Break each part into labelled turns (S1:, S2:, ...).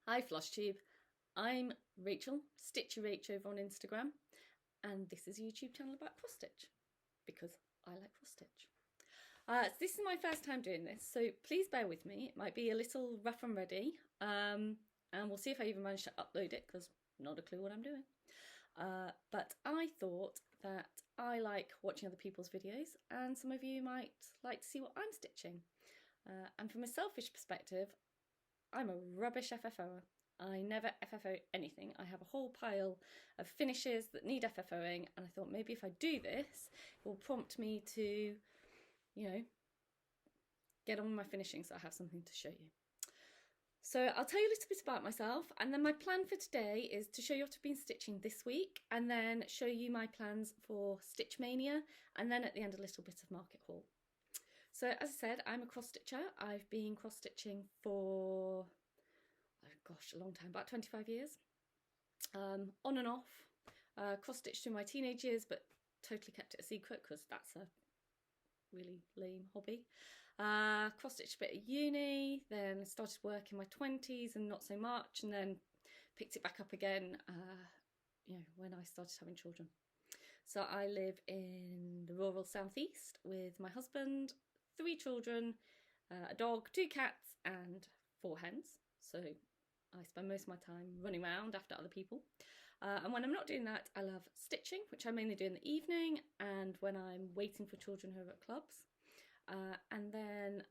S1: Hi Flosstube, I'm Rachel, Stitchy Rach over on Instagram, and this is a YouTube channel about cross stitch, because I like cross stitch. So this is my first time doing this, so please bear with me. It might be a little rough and ready, and we'll see if I even manage to upload it, because not a clue what I'm doing. But I thought that I like watching other people's videos, and some of you might like to see what I'm stitching. And from a selfish perspective, I'm a rubbish FFOer. I never FFO anything. I have a whole pile of finishes that need FFOing, and I thought maybe if I do this, it will prompt me to, get on with my finishing so I have something to show you. So I'll tell you a little bit about myself, and then my plan for today is to show you what I've been stitching this week, and then show you my plans for Stitch Mania, and then at the end a little bit of market haul. So as I said, I'm a cross stitcher. I've been cross stitching for, oh gosh, a long time, about 25 years. On and off, cross stitched through my teenage years, but totally kept it a secret because that's a really lame hobby. Cross stitched a bit at uni, then started work in my 20s and not so much, and then picked it back up again, when I started having children. So I live in the rural southeast with my husband, 3 children, a dog, 2 cats and 4 hens. So I spend most of my time running around after other people. And when I'm not doing that, I love stitching, which I mainly do in the evening and when I'm waiting for children who are at clubs. And then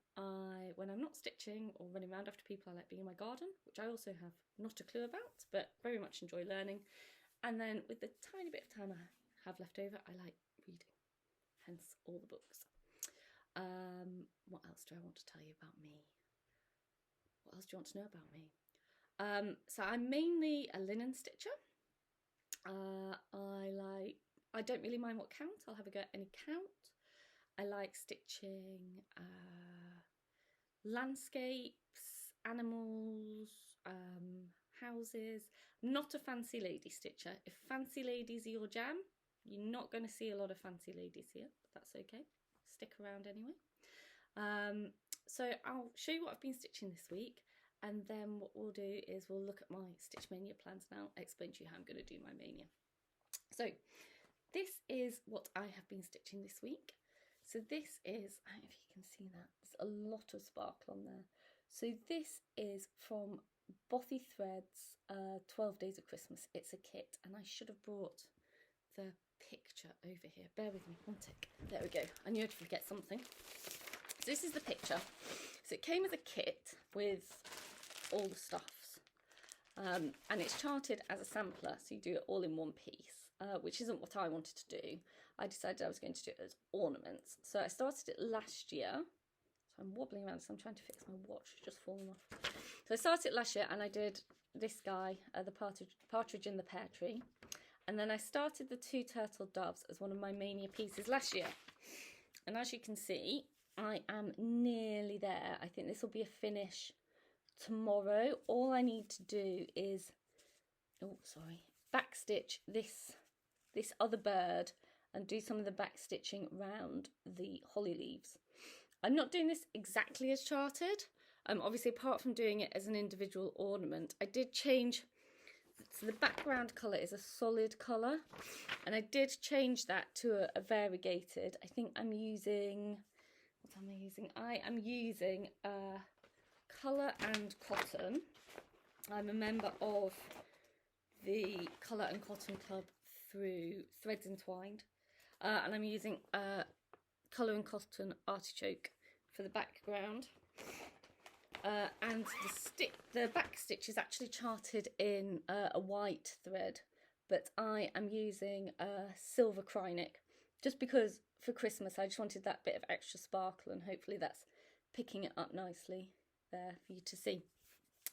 S1: when I'm not stitching or running around after people, I like being in my garden, which I also have not a clue about, but very much enjoy learning. And then with the tiny bit of time I have left over, I like reading, hence all the books. What else do I want to tell you about me? What else do you want to know about me? So I'm mainly a linen stitcher. I don't really mind what count. I'll have a go at any count. I like stitching landscapes, animals, houses. Not a fancy lady stitcher. If fancy ladies are your jam, you're not going to see a lot of fancy ladies here, but that's okay. Stick around anyway. So I'll show you what I've been stitching this week, and then what we'll do is we'll look at my Stitch Mania plans now, explain to you how I'm going to do my Mania. So this is what I have been stitching this week. So this is, I don't know if you can see that, there's a lot of sparkle on there. So this is from Bothy Threads, 12 Days of Christmas. It's a kit, and I should have brought the picture over here. Bear with me, one tick. There we go. I knew I'd forget something. So this is the picture. So it came as a kit with all the stuffs, and it's charted as a sampler, so you do it all in one piece, which isn't what I wanted to do. I decided I was going to do it as ornaments. So I started it last year. So I'm wobbling around, so I'm trying to fix my watch, it's just fallen off. So I started it last year, and I did this guy, the partridge in the pear tree. And then I started the 2 turtle doves as one of my Mania pieces last year. And as you can see, I am nearly there. I think this will be a finish tomorrow. All I need to do is, backstitch this other bird and do some of the back stitching around the holly leaves. I'm not doing this exactly as charted. Obviously, apart from doing it as an individual ornament, I did change. So the background colour is a solid colour, and I did change that to a variegated. I think I'm using, what am I using? I am using Colour and Cotton. I'm a member of the Colour and Cotton Club through Threads Entwined, and I'm using Colour and Cotton Artichoke for the background. And the back stitch is actually charted in a white thread, but I am using a silver Krynic, just because for Christmas I just wanted that bit of extra sparkle, and hopefully that's picking it up nicely there for you to see.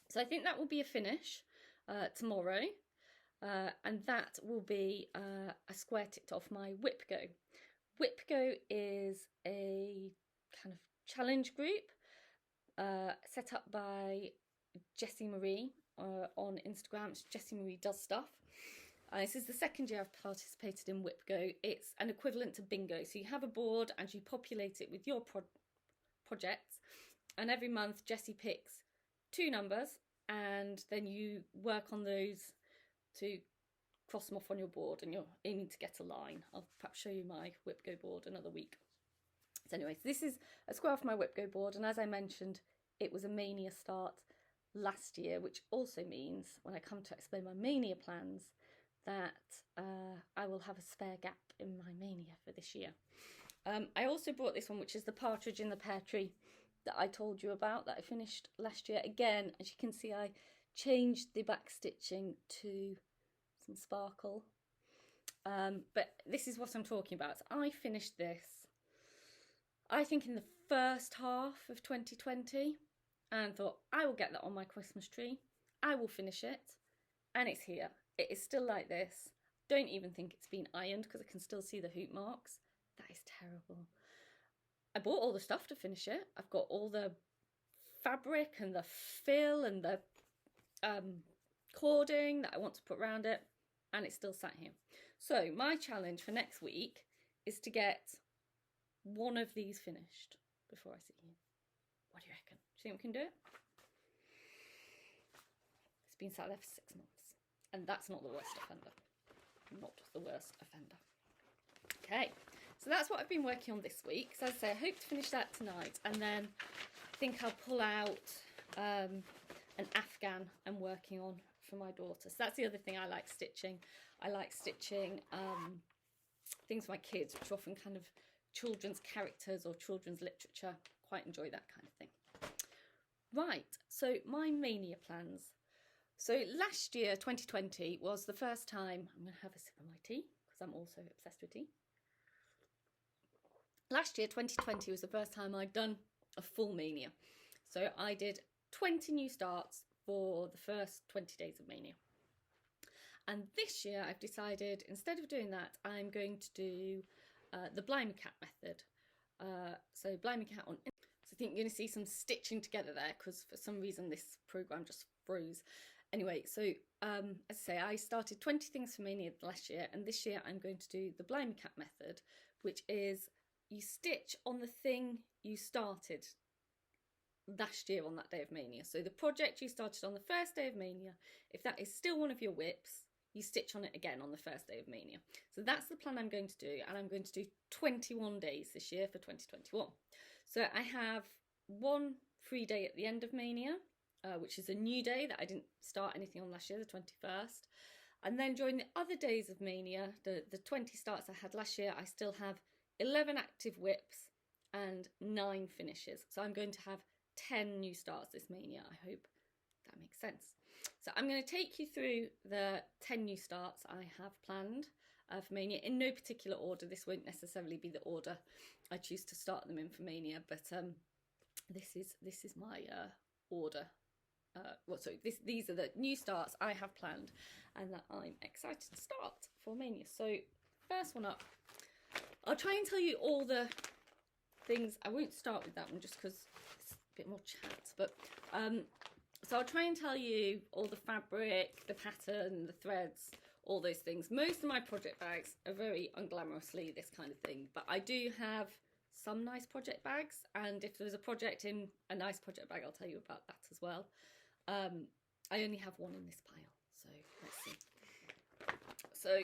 S1: So I think that will be a finish tomorrow, and that will be a square ticked off my WIPGO. WIPGO is a kind of challenge group set up by Jessie Marie on Instagram. It's Jessie Marie Does Stuff. This is the second year I've participated in WIPGO. It's an equivalent to bingo. So you have a board and you populate it with your projects. And every month Jessie picks 2 numbers and then you work on those to cross them off on your board, and you're aiming to get a line. I'll perhaps show you my WIPGO board another week. So anyway, so this is a square off my WIPGO board, and as I mentioned, it was a Maynia start last year, which also means when I come to explain my Maynia plans that I will have a spare gap in my Maynia for this year. I also brought this one, which is the partridge in the pear tree that I told you about, that I finished last year. Again, as you can see, I changed the back stitching to some sparkle, but this is what I'm talking about. So I finished this, I think, in the first half of 2020, and thought I will get that on my Christmas tree. I will finish it, and it's here. It is still like this. Don't even think it's been ironed because I can still see the hoop marks. That is terrible. I bought all the stuff to finish it. I've got all the fabric and the fill and the cording that I want to put around it, and it's still sat here. So my challenge for next week is to get one of these finished before I see you. What do you reckon? Do you think we can do it? It's been sat there for 6 months, and that's not the worst offender. Not the worst offender. Okay, so that's what I've been working on this week. So as I say, I hope to finish that tonight, and then I think I'll pull out an Afghan I'm working on for my daughter. So that's the other thing I like stitching. I like stitching things for my kids, which are often kind of children's characters or children's literature. Quite enjoy that kind of thing. Right, so my Maynia plans. So last year, 2020, was the first time, I'm going to have a sip of my tea because I'm also obsessed with tea. Last year, 2020, was the first time I'd done a full Maynia. So I did 20 new starts for the first 20 days of Maynia. And this year I've decided, instead of doing that, I'm going to do the Blimey Cat method. So Blimey Cat on. So I think you're going to see some stitching together there because for some reason this program just froze. Anyway, so as I say, I started 20 things for Maynia last year, and this year I'm going to do the Blimey Cat method, which is you stitch on the thing you started last year on that day of Maynia. So the project you started on the first day of Maynia, if that is still one of your WIPs, you stitch on it again on the first day of Maynia. So that's the plan I'm going to do, and I'm going to do 21 days this year for 2021. So I have one free day at the end of Maynia, which is a new day that I didn't start anything on last year, the 21st. And then during the other days of Maynia, the 20 starts I had last year, I still have 11 active WIPs and 9 finishes. So I'm going to have 10 new starts this Maynia. I hope that makes sense. So I'm going to take you through the 10 new starts I have planned for Maynia in no particular order. This won't necessarily be the order I choose to start them in for Maynia, but this is my order. These are the new starts I have planned and that I'm excited to start for Maynia. So first one up, I'll try and tell you all the things. I won't start with that one just because it's a bit more chat, but so I'll try and tell you all the fabric, the pattern, the threads, all those things. Most of my project bags are very unglamorously this kind of thing, but I do have some nice project bags, and if there's a project in a nice project bag, I'll tell you about that as well. I only have one in this pile, so let's see. So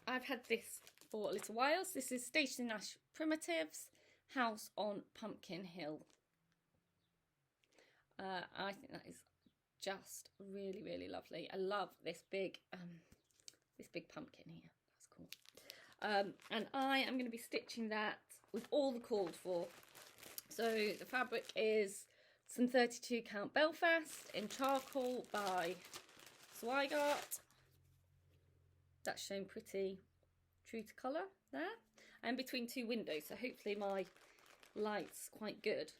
S1: I've had this for a little while. So this is Stationery Nash Primitives, House on Pumpkin Hill. I think that is just really, really lovely. I love this big pumpkin here. That's cool. And I am going to be stitching that with all the called for. So the fabric is some 32 count Belfast in charcoal by Zweigart. That's shown pretty true to colour there. And between 2 windows, so hopefully my light's quite good.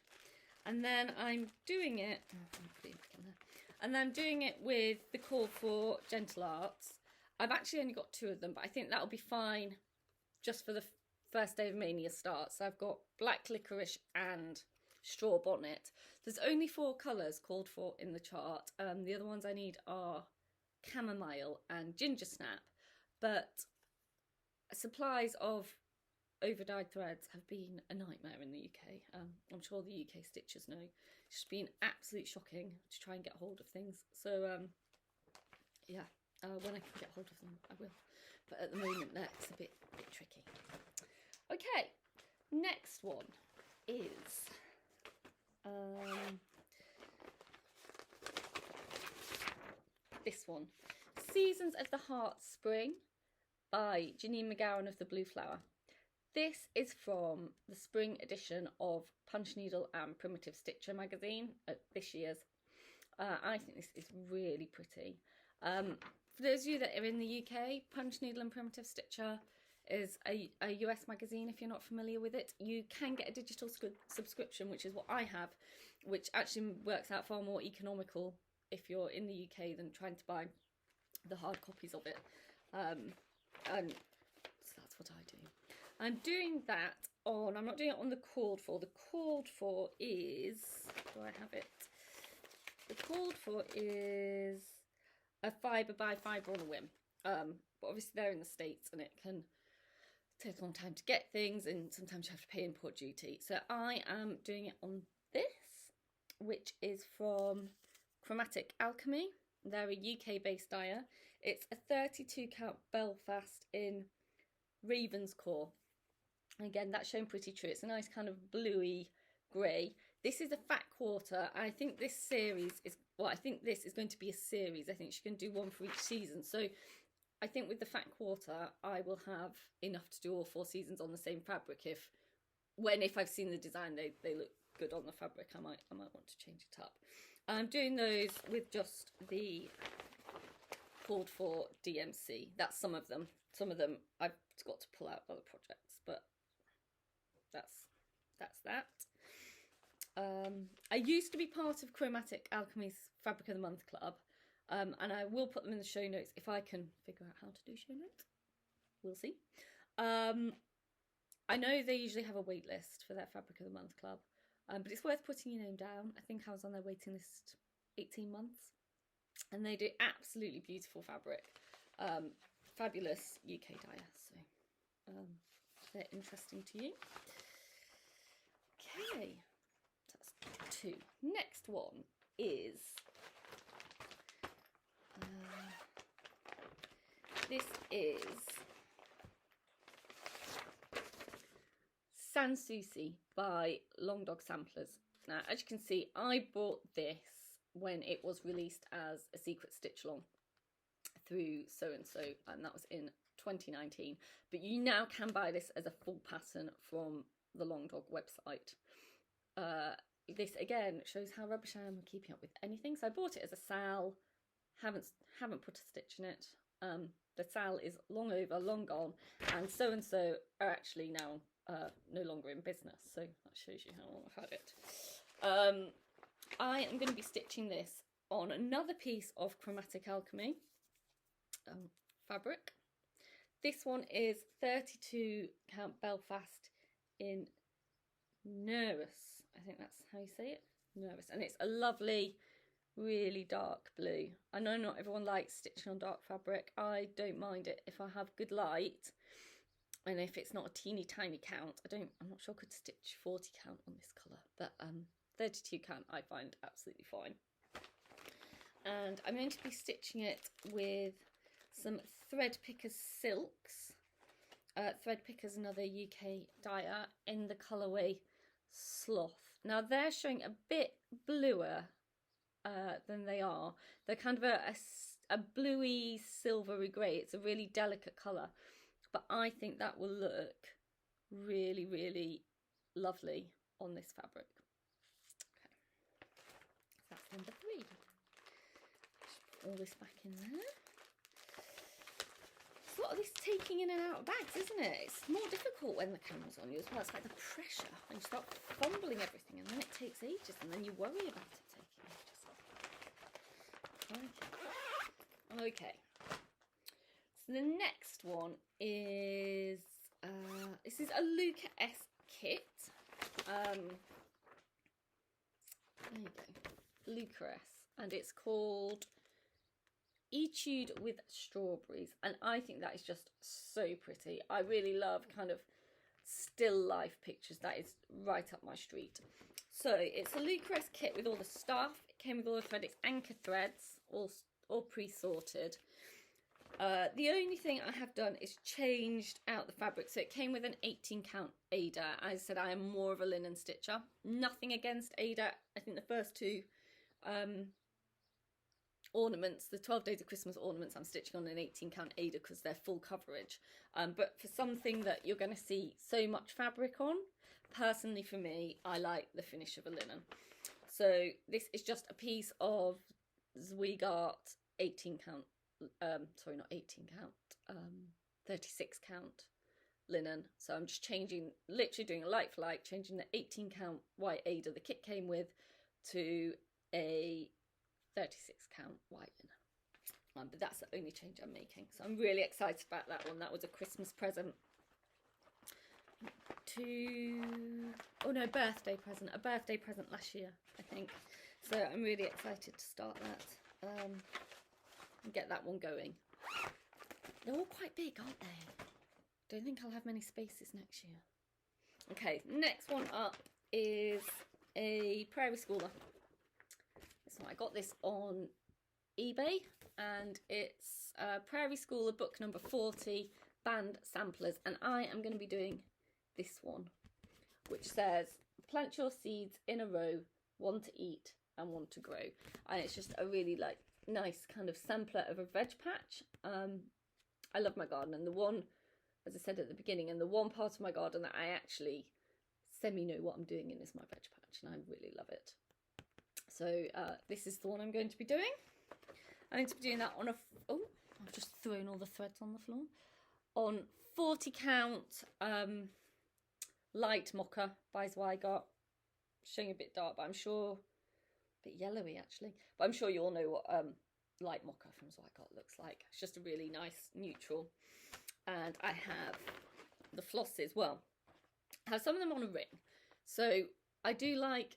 S1: And then I'm doing it, and then I'm doing it with the call for Gentle Arts. I've actually only got 2 of them, but I think that'll be fine just for the first day of Maynia start. So I've got Black Licorice and Straw Bonnet. There's only 4 colours called for in the chart. The other ones I need are Chamomile and Ginger Snap, but supplies of over-dyed threads have been a nightmare in the UK. I'm sure the UK stitchers know. It's just been absolutely shocking to try and get hold of things. So yeah, when I can get hold of them, I will. But at the moment, that's a bit tricky. Okay, next one is this one, Seasons of the Heart Spring by Janine McGowan of the Blue Flower. This is from the spring edition of Punch Needle and Primitive Stitcher magazine, this year's. I think this is really pretty. For those of you that are in the UK, Punch Needle and Primitive Stitcher is a US magazine. If you're not familiar with it, you can get a digital subscription, which is what I have, which actually works out far more economical if you're in the UK than trying to buy the hard copies of it. And so that's what I do. I'm doing that on, I'm not doing it on the called for. The called for is, do I have it? The called for is a fibre by fibre on a whim. But obviously they're in the States and it can take a long time to get things, and sometimes you have to pay import duty. So I am doing it on this, which is from Chromatic Alchemy. They're a UK-based dyer. It's a 32 count Belfast in Ravenscore. Again, that's shown pretty true. It's a nice kind of bluey grey. This is a fat quarter. I think this series is, well, I think this is going to be a series. I think she's going to do one for each season. So I think with the fat quarter, I will have enough to do all 4 seasons on the same fabric. If I've seen the design, they look good on the fabric, I might want to change it up. I'm doing those with just the called for DMC. That's some of them. Some of them I've got to pull out other projects, but that's that. I used to be part of Chromatic Alchemy's Fabric of the Month Club, and I will put them in the show notes if I can figure out how to do show notes. We'll see. I know they usually have a wait list for their Fabric of the Month Club, but it's worth putting your name down. I think I was on their waiting list 18 months, and they do absolutely beautiful fabric. Fabulous UK dyer, so they're interesting to you. Okay, that's 2. Next one is this is Souci by Long Dog Samplers. Now, as you can see, I bought this when it was released as a secret stitch along through So and So, and that was in 2019. But you now can buy this as a full pattern from the Long Dog website. This again shows how rubbish I am with keeping up with anything. So I bought it as a sal, haven't put a stitch in it. The sal is long over, long gone, and So are actually now no longer in business. So that shows you how long I've had it. I am going to be stitching this on another piece of Chromatic Alchemy fabric. This one is 32 count Belfast in Nervous. I think that's how you say it. Nervous. And it's a lovely, really dark blue. I know not everyone likes stitching on dark fabric. I don't mind it if I have good light. And if it's not a teeny tiny count, I'm not sure I could stitch 40 count on this colour, but 32 count I find absolutely fine. And I'm going to be stitching it with some Thread Pickers silks. Thread Pickers, another UK dyer, in the colourway Sloth. Now they're showing a bit bluer than they are. They're kind of a bluey silvery grey. It's a really delicate colour, but I think that will look really, really lovely on this fabric. Okay, that's number 3. Just put all this back in there. It's a lot of this taking in and out of bags, isn't it? It's more difficult when the camera's on you as well. It's like the pressure, and you start fumbling everything, and then it takes ages, and then you worry about it taking ages. Okay. So the next one is this is a Luca S kit. There you go, Luca S, and it's called Etude with Strawberries, and I think that is just so pretty. I really love kind of still life pictures. That is right up my street. So it's a Lucas kit with all the stuff. It came with all the thread. It's anchor threads, all pre-sorted. The only thing I have done is changed out the fabric. So it came with an 18 count Ada. As I said, I am more of a linen stitcher. Nothing against Ada. I think the first two ornaments, the 12 Days of Christmas ornaments, I'm stitching on an 18 count Ada because they're full coverage. But for something that you're going to see so much fabric on, personally for me, I like the finish of a linen. So this is just a piece of WIPGO 18 count, sorry, not 18 count, 36 count linen. So I'm just changing, literally doing a like for like, changing the 18 count white Ada the kit came with to a 36 count white linen. But that's the only change I'm making. So I'm really excited about that one. That was a Christmas present oh no, birthday present. A birthday present last year, I think. So I'm really excited to start that and get that one going. They're all quite big, aren't they? Don't think I'll have many spaces next year. Okay, next one up is a Prairie Schooler. So I got this on eBay, and it's Prairie Schooler book number 40, Band Samplers, and I am going to be doing this one, which says plant your seeds in a row, one to eat and one to grow. And it's just a really like nice kind of sampler of a veg patch. I love my garden, and the one, as I said at the beginning, and the one part of my garden that I actually semi-know what I'm doing in is my veg patch, and I really love it. So this is the one I'm going to be doing. I'm going to be doing that on a, oh, I've just thrown all the threads on the floor. On 40 count light mocha by WIPGO. Showing a bit dark, but I'm sure, a bit yellowy actually, but I'm sure you all know what light mocha from WIPGO looks like. It's just a really nice neutral. And I have the flosses, well, I have some of them on a ring. So I do like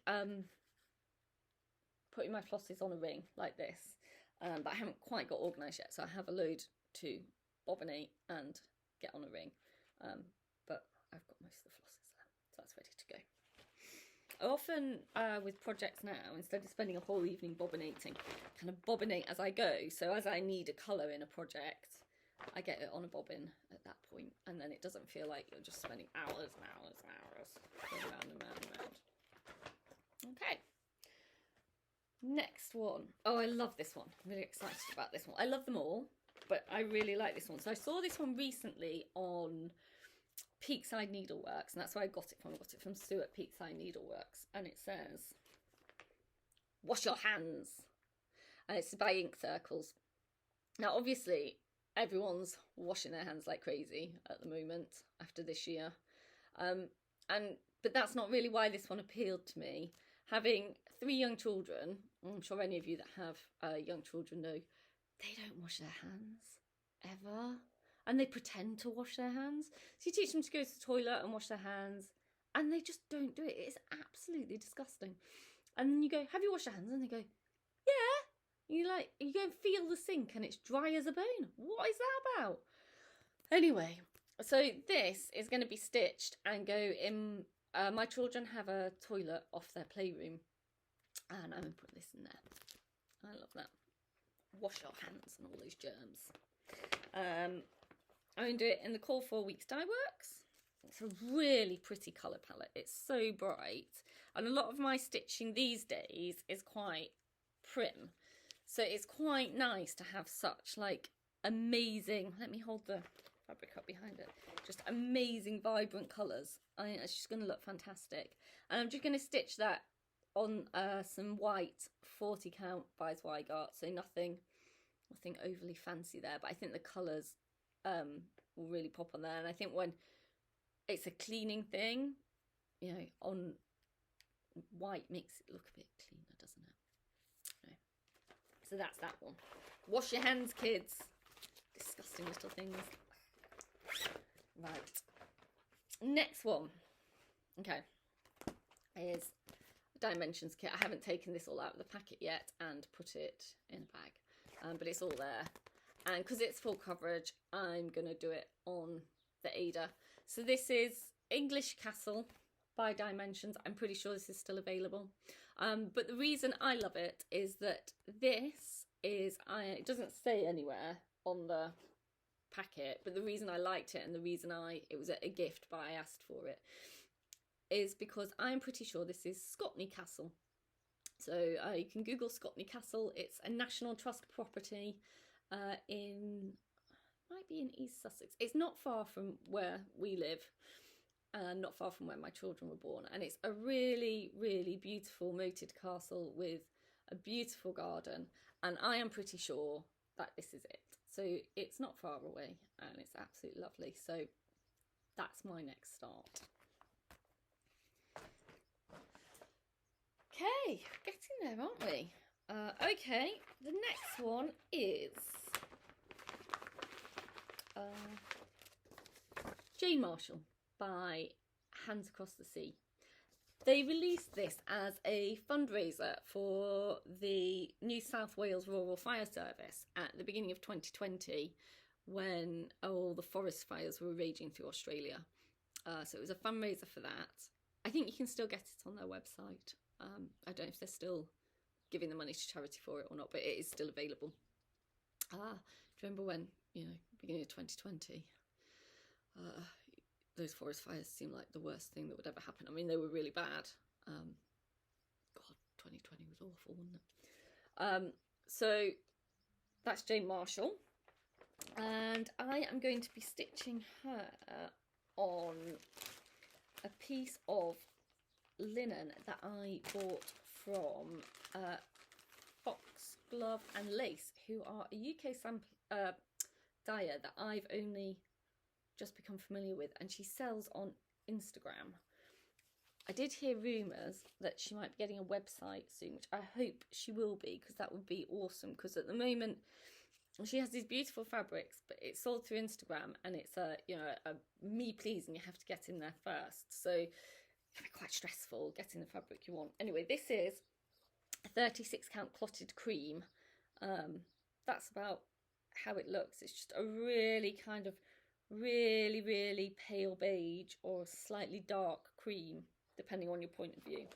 S1: putting my flosses on a ring like this, but I haven't quite got organised yet, so I have a load to bobbinate and get on a ring, but I've got most of the flosses there, so that's ready to go. I often, with projects now, instead of spending a whole evening bobbinating, kind of bobbinate as I go, so as I need a colour in a project, I get it on a bobbin at that point, and then it doesn't feel like you're just spending hours and hours and hours going round and round and round. Okay. Next one. Oh, I love this one. I'm really excited about this one. I love them all, but I really like this one. So I saw this one recently on Peakside Needleworks, and that's where I got it from. I got it from Sue at Peakside Needleworks, and it says, wash your hands. And it's by Ink Circles. Now, obviously, everyone's washing their hands like crazy at the moment after this year. But that's not really why this one appealed to me. Having 3 young children, I'm sure any of you that have young children know, they don't wash their hands, ever. And they pretend to wash their hands. So you teach them to go to the toilet and wash their hands, and they just don't do it. It's absolutely disgusting. And then you go, have you washed your hands? And they go, yeah. You go and feel the sink, and it's dry as a bone. What is that about? Anyway, so this is going to be stitched and go in. My children have a toilet off their playroom, and I'm going to put this in there. I love that. Wash your hands and all those germs. I'm going to do it in the Call 4 Weeks Dye Works. It's a really pretty colour palette. It's so bright. And a lot of my stitching these days is quite prim. So it's quite nice to have such like amazing, let me hold the fabric up behind it, just amazing vibrant colours. I think it's just going to look fantastic. And I'm just going to stitch that on some white 40 count by WIPGO, so nothing overly fancy there, but I think the colours will really pop on there. And I think when it's a cleaning thing, you know, on white makes it look a bit cleaner, doesn't it? Okay. So that's that one. Wash your hands, kids. Disgusting little things. Right. Next one, okay, is a Dimensions kit. I haven't taken this all out of the packet yet and put it in a bag, but it's all there. And because it's full coverage, I'm going to do it on the Ada. So this is English Castle by Dimensions. I'm pretty sure this is still available. But the reason I love it is that this is, it doesn't say anywhere on the packet, but the reason I liked it and the reason it was a gift but I asked for it is because I'm pretty sure this is Scotney Castle. So you can Google Scotney Castle. It's a National Trust property might be in East Sussex. It's not far from where we live, not far from where my children were born, and it's a really, really beautiful moated castle with a beautiful garden, and I am pretty sure that this is it. So it's not far away and it's absolutely lovely. So that's my next start. Okay, getting there, aren't we? Okay, the next one is Jane Marshall by Hands Across the Sea. They released this as a fundraiser for the New South Wales Rural Fire Service at the beginning of 2020 when all the forest fires were raging through Australia. So it was a fundraiser for that. I think you can still get it on their website. I don't know if they're still giving the money to charity for it or not, but it is still available. Do you remember when, beginning of 2020, those forest fires seemed like the worst thing that would ever happen. I mean, they were really bad. God, 2020 was awful, wasn't it? So that's Jane Marshall. And I am going to be stitching her on a piece of linen that I bought from Foxglove and Lace, who are a UK dyer that I've only just become familiar with, and she sells on Instagram. I did hear rumours that she might be getting a website soon, which I hope she will be, because that would be awesome, because at the moment she has these beautiful fabrics, but it's sold through Instagram, and it's a me please, and you have to get in there first, so it can be quite stressful getting the fabric you want. Anyway, this is a 36 count clotted cream. That's about how it looks. It's just a really kind of really, really pale beige or slightly dark cream, depending on your point of view.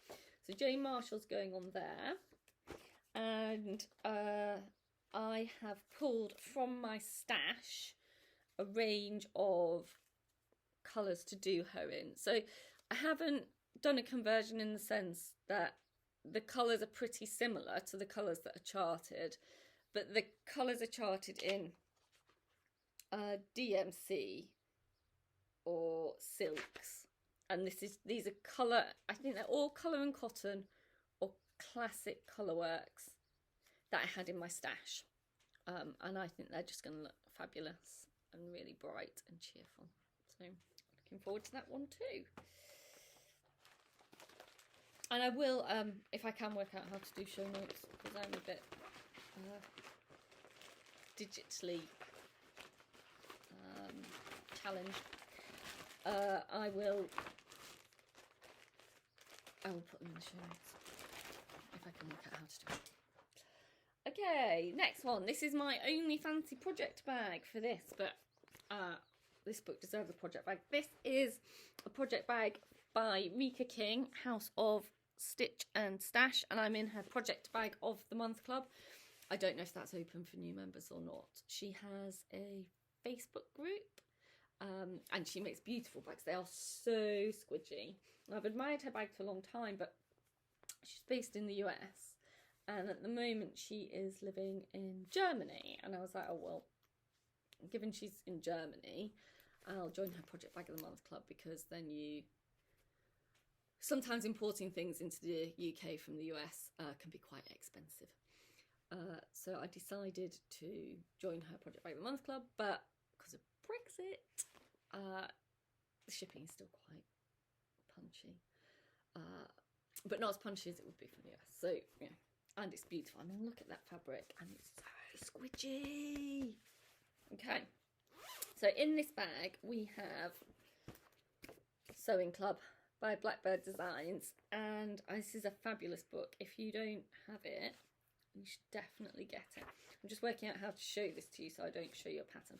S1: So Jane Marshall's going on there, and I have pulled from my stash a range of colours to do her in. So I haven't done a conversion in the sense that the colours are pretty similar to the colours that are charted, but the colours are charted in DMC or silks, and these are colour, I think they're all colour and cotton or classic colour works that I had in my stash, and I think they're just going to look fabulous and really bright and cheerful, so looking forward to that one too. And I will, if I can, work out how to do show notes, because I'm a bit digitally challenged. I will put them in the show notes if I can work out how to do it. Okay, next one. This is my only fancy project bag for this, but this book deserves a project bag. This is a project bag by Rika King, House of Stitch and Stash, and I'm in her project bag of the month club. I don't know if that's open for new members or not. She has a Facebook group, and she makes beautiful bags. They are so squidgy. I've admired her bag for a long time, but she's based in the US, and at the moment she is living in Germany, and I was like, oh well, given she's in Germany, I'll join her project bag of the month club, because then sometimes importing things into the UK from the US can be quite expensive. So I decided to join her project bag of the month club, but because of Brexit, the shipping is still quite punchy, but not as punchy as it would be from the US. So yeah, and it's beautiful. I mean, look at that fabric, and it's so squidgy. Okay, so in this bag we have Sewing Club by Blackbird Designs, and this is a fabulous book. If you don't have it, you should definitely get it. I'm just working out how to show this to you so I don't show you a pattern.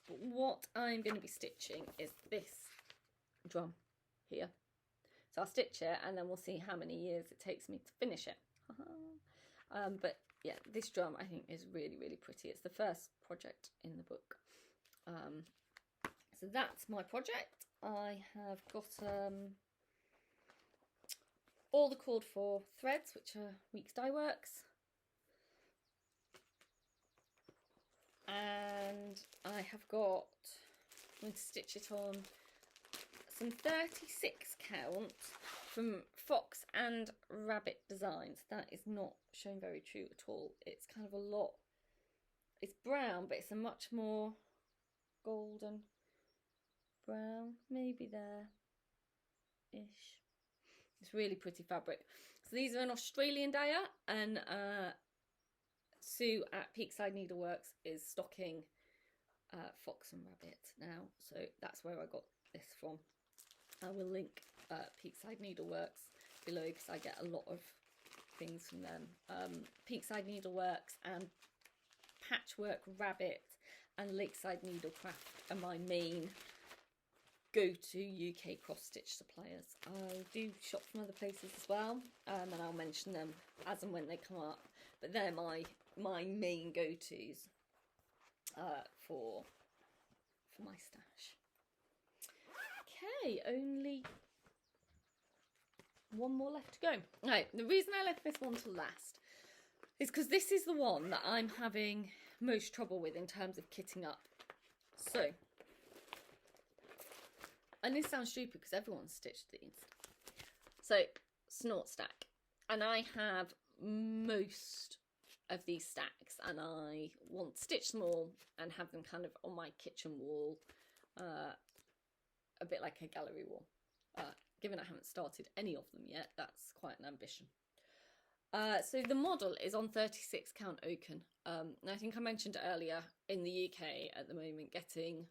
S1: But what I'm going to be stitching is this drum. here. So I'll stitch it and then we'll see how many years it takes me to finish it. But yeah, this drum I think is really, really pretty. It's the first project in the book. So that's my project. I have got all the called for threads, which are Weeks Dye Works. And I have got, I'm going to stitch it on some 36 count from Fox and Rabbit Designs. That is not showing very true at all. It's kind of a lot, it's brown, but it's a much more golden brown, maybe there-ish. It's really pretty fabric. So these are an Australian dyer, and Sue at Peakside Needleworks is stocking Fox and Rabbit now, so that's where I got this from. I will link Peakside Needleworks below because I get a lot of things from them. Peakside Needleworks and Patchwork Rabbit and Lakeside Needlecraft are my main go-to UK cross-stitch suppliers. I do shop from other places as well, and I'll mention them as and when they come up, but they're my main go-tos for my stash. Okay, only one more left to go. Right, the reason I left this one to last is because this is the one that I'm having most trouble with in terms of kitting up. So, and this sounds stupid because everyone's stitched these. So, snort stack. And I have most of these stacks, and I want to stitch them all and have them kind of on my kitchen wall, a bit like a gallery wall. Given I haven't started any of them yet, that's quite an ambition. So the model is on 36 count oaken. And I think I mentioned earlier, in the UK at the moment, getting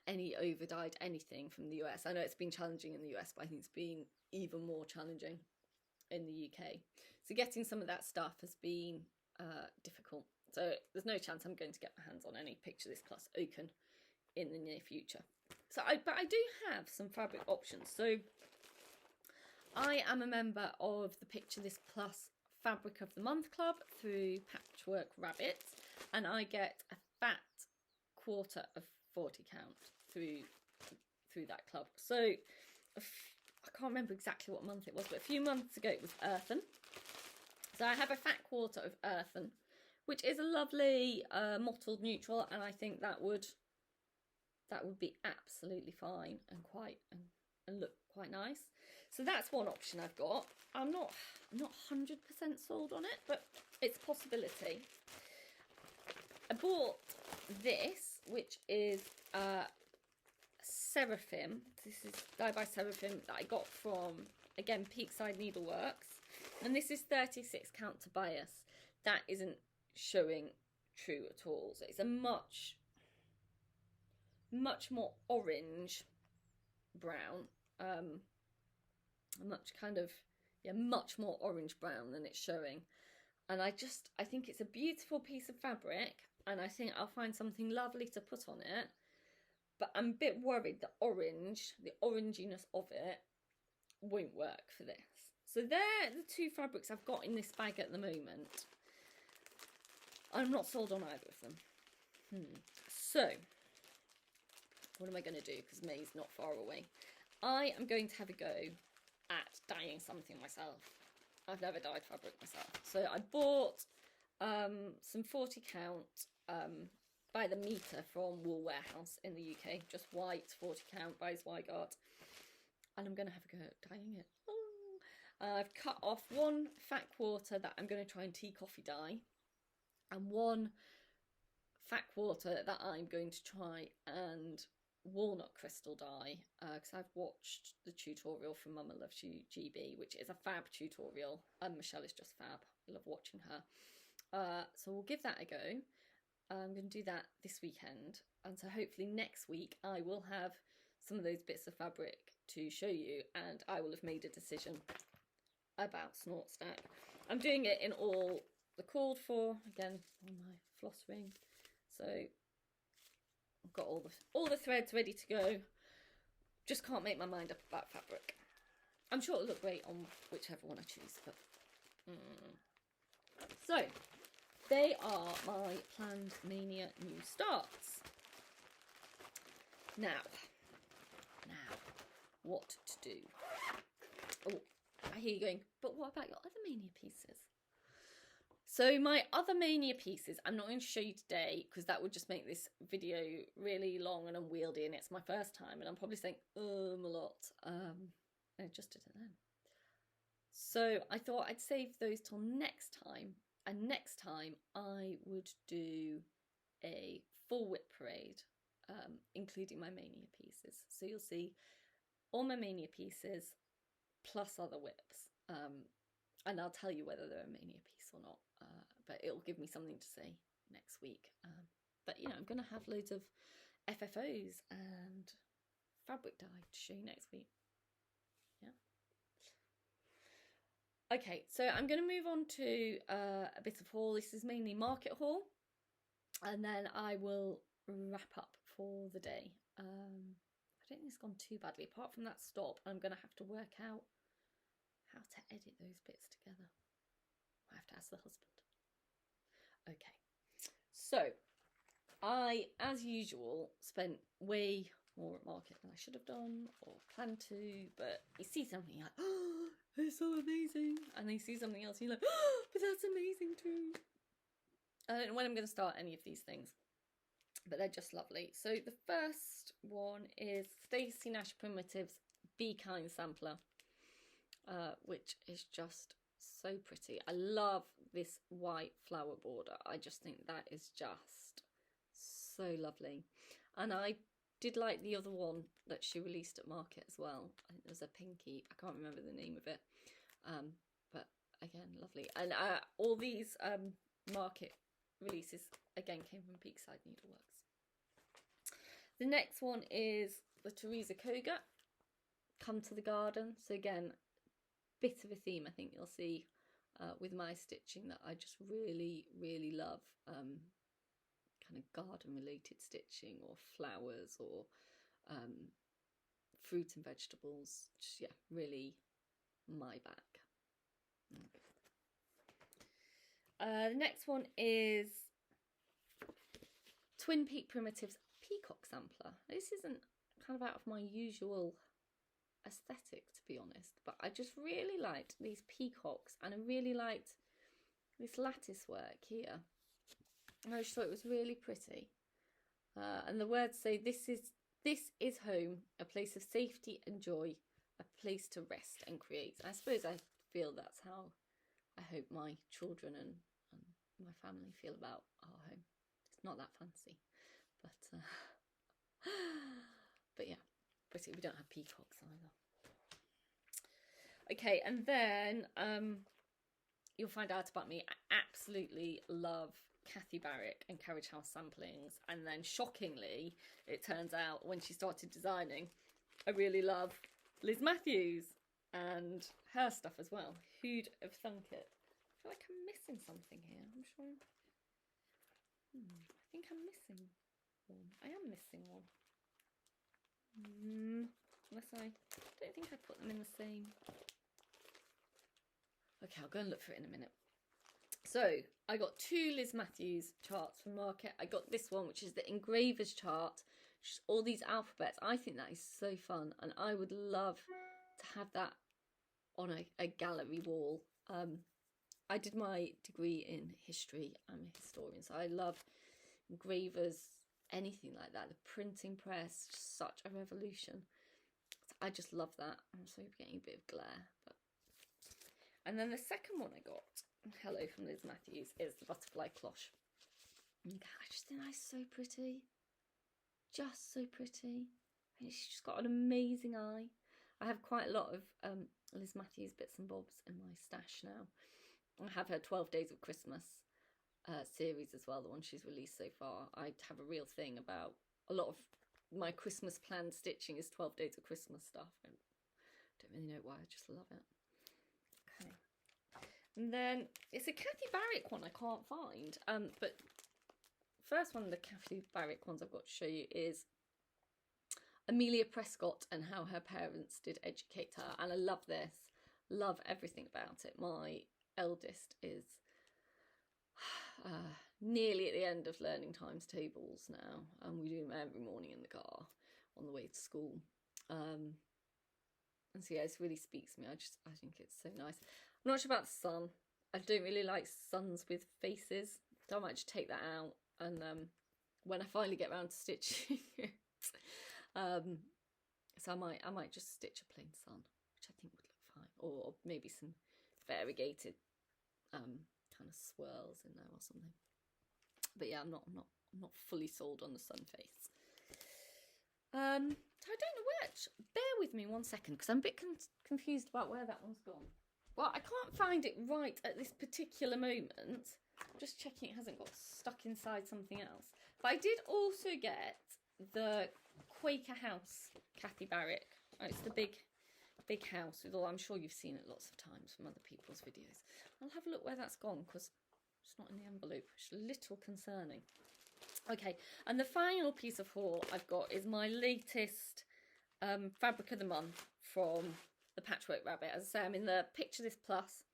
S1: any over-dyed anything from the US. I know it's been challenging in the US, but I think it's been even more challenging in the UK. So getting some of that stuff has been difficult. So there's no chance I'm going to get my hands on any Picture This Plus oaken in the near future. So but I do have some fabric options. So I am a member of the Picture This Plus Fabric of the Month Club through Patchwork Rabbit, and I get a fat quarter of 40 count through that club. So I can't remember exactly what month it was, but a few months ago it was earthen. So I have a fat quarter of earthen, which is a lovely mottled neutral, and I think that would be absolutely fine and look quite nice. So that's one option I've got. I'm not 100% sold on it, but it's a possibility. I bought this, which is Seraphim. This is Dye by Seraphim that I got from, again, Peakside Needleworks. And this is 36 count to bias. That isn't showing true at all. So it's a much more orange brown. Much more orange brown than it's showing. And I think it's a beautiful piece of fabric, and I think I'll find something lovely to put on it. But I'm a bit worried that the oranginess of it won't work for this. So they're the two fabrics I've got in this bag at the moment. I'm not sold on either of them. So, what am I going to do? Because May's not far away. I am going to have a go at dyeing something myself. I've never dyed fabric myself. So I bought some 40 count by the metre from Wool Warehouse in the UK. Just white 40 count by Zweigart. And I'm going to have a go at dyeing it. I've cut off one fat quarter that I'm going to try and tea coffee dye, and one fat quarter that I'm going to try and walnut crystal dye, because I've watched the tutorial from Momma Loves You GB, which is a fab tutorial, and Michelle is just fab. I love watching her. So we'll give that a go. I'm going to do that this weekend, and so hopefully next week I will have some of those bits of fabric to show you, and I will have made a decision about snort stack. I'm doing it in all the called for, again on my floss ring. So I've got all the threads ready to go. Just can't make my mind up about fabric. I'm sure it'll look great on whichever one I choose, but so they are my planned Maynia new starts. Now, what to do? Oh, I hear you going, but what about your other Maynia pieces? So my other Maynia pieces, I'm not going to show you today because that would just make this video really long and unwieldy, and it's my first time, and I'm probably saying a lot. I just did it then. So I thought I'd save those till next time, and next time I would do a full whip parade, including my Maynia pieces. So you'll see all my Maynia pieces plus other whips, and I'll tell you whether they're a Maynia piece or not, but it'll give me something to say next week. But you know, I'm going to have loads of FFOs and fabric dye to show you next week. Yeah. Okay, so I'm going to move on to a bit of haul. This is mainly market haul, and then I will wrap up for the day. I don't think it's gone too badly, apart from that stop. I'm going to have to work out how to edit those bits together. I have to ask the husband. Okay, so I, as usual, spent way more at market than I should have done or planned to, but you see something, you're like, oh, it's so amazing, and then you see something else and you're like, oh, but that's amazing too. I don't know when I'm going to start any of these things, but they're just lovely. So the first one is Stacey Nash Primitives Be Kind sampler, which is just so pretty. I love this white flower border. I just think that is just so lovely. And I did like the other one that she released at market as well. I think there's a pinky, I can't remember the name of it, but again, lovely. And all these market releases again came from Peakside Needleworks. The next one is the Teresa Koga Come to the Garden. So again, bit of a theme I think you'll see with my stitching that I just really love, kind of garden related stitching or flowers or fruit and vegetables. Just, yeah, really my bag. The next one is Twin Peak Primitives Peacock Sampler. This isn't kind of out of my usual aesthetic, to be honest, but I just really liked these peacocks, and I really liked this lattice work here, and I just thought it was really pretty. And the words say, this is home, a place of safety and joy, a place to rest and create. I suppose I feel that's how I hope my children and my family feel about our home. It's not that fancy, but yeah, pretty. We don't have peacocks either. Okay, and then you'll find out about me. I absolutely love Kathy Barrick and Carriage House samplings, and then shockingly, it turns out when she started designing, I really love Liz Matthews and her stuff as well. Who'd have thunk it? I feel like I'm missing something here. I'm sure. I think I'm missing one. I am missing one. Unless I don't think I put them in the same. Okay, I'll go and look for it in a minute. So I got two Liz Matthews charts from market. I got this one, which is the engraver's chart, which is all these alphabets. I think that is so fun, and I would love to have that on a gallery wall. I did my degree in history. I'm a historian, so I love engravers, anything like that. The printing press, just such a revolution. I just love that. I'm sorry for getting a bit of glare, but. And then the second one I got, hello from Liz Matthews, is the butterfly cloche. I just think that's so pretty. Just so pretty. And she's just got an amazing eye. I have quite a lot of Liz Matthews bits and bobs in my stash now. I have her 12 Days of Christmas series as well, the one she's released so far. I have a real thing about a lot of my Christmas planned stitching is 12 Days of Christmas stuff. I don't really know why, I just love it. Okay. And then it's a Kathy Barrick one I can't find. But first one of the Kathy Barrick ones I've got to show you is Amelia Prescott and how her parents did educate her. And I love this. Love everything about it. My eldest is nearly at the end of learning times tables now, and we do them every morning in the car on the way to school. And so yeah, it really speaks to me. I think it's so nice. I'm not sure about the sun. I don't really like suns with faces, so I might just take that out, and when I finally get around to stitching it, so I might just stitch a plain sun, which I think would look fine, or maybe some variegated kind of swirls in there or something. But yeah, I'm not fully sold on the sun face. So I don't know which. Bear with me 1 second, because I'm a bit confused about where that one's gone. Well, I can't find it right at this particular moment. Just checking it hasn't got stuck inside something else. But I did also get the Quaker House Kathy Barrick. Oh, it's the big house with all. I'm sure you've seen it lots of times from other people's videos. I'll have a look where that's gone, because it's not in the envelope. It's a little concerning. Okay, and the final piece of haul I've got is my latest Fabric of the Month from the Patchwork Rabbit. As I say, I'm in the Picture This Plus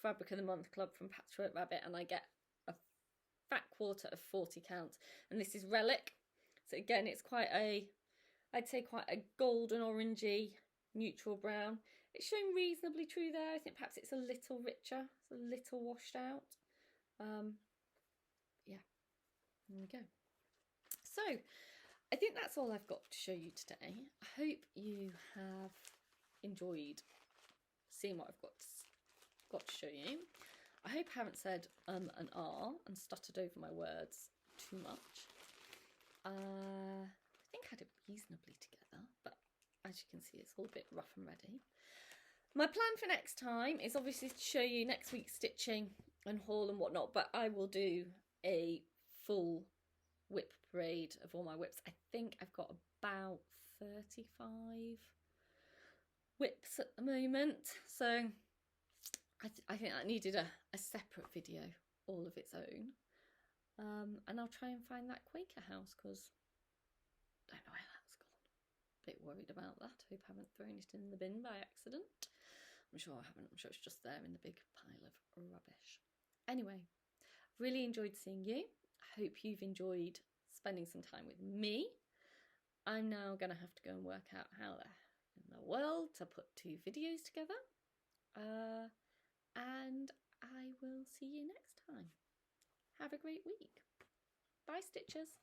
S1: Fabric of the Month club from Patchwork Rabbit, and I get a fat quarter of 40 count. And this is Relic. So again, it's quite I'd say quite a golden orangey neutral brown. It's showing reasonably true there. I think perhaps it's a little richer. It's a little washed out. Yeah, there we go. So I think that's all I've got to show you today. I hope you have enjoyed seeing what I've got to show you. I hope I haven't said and and stuttered over my words too much. I think I had it reasonably together, but as you can see, it's all a bit rough and ready. My plan for next time is obviously to show you next week's stitching and haul and whatnot, but I will do a full whip parade of all my whips. I think I've got about 35 whips at the moment, so I think that needed a separate video all of its own. And I'll try and find that Quaker House, because I don't know where that's gone. A bit worried about that. Hope I haven't thrown it in the bin by accident. I'm sure I haven't. I'm sure it's just there in the big pile of rubbish. Anyway, really enjoyed seeing you. I hope you've enjoyed spending some time with me. I'm now going to have to go and work out how in the world to put 2 videos together. And I will see you next time. Have a great week. Bye, Stitchers.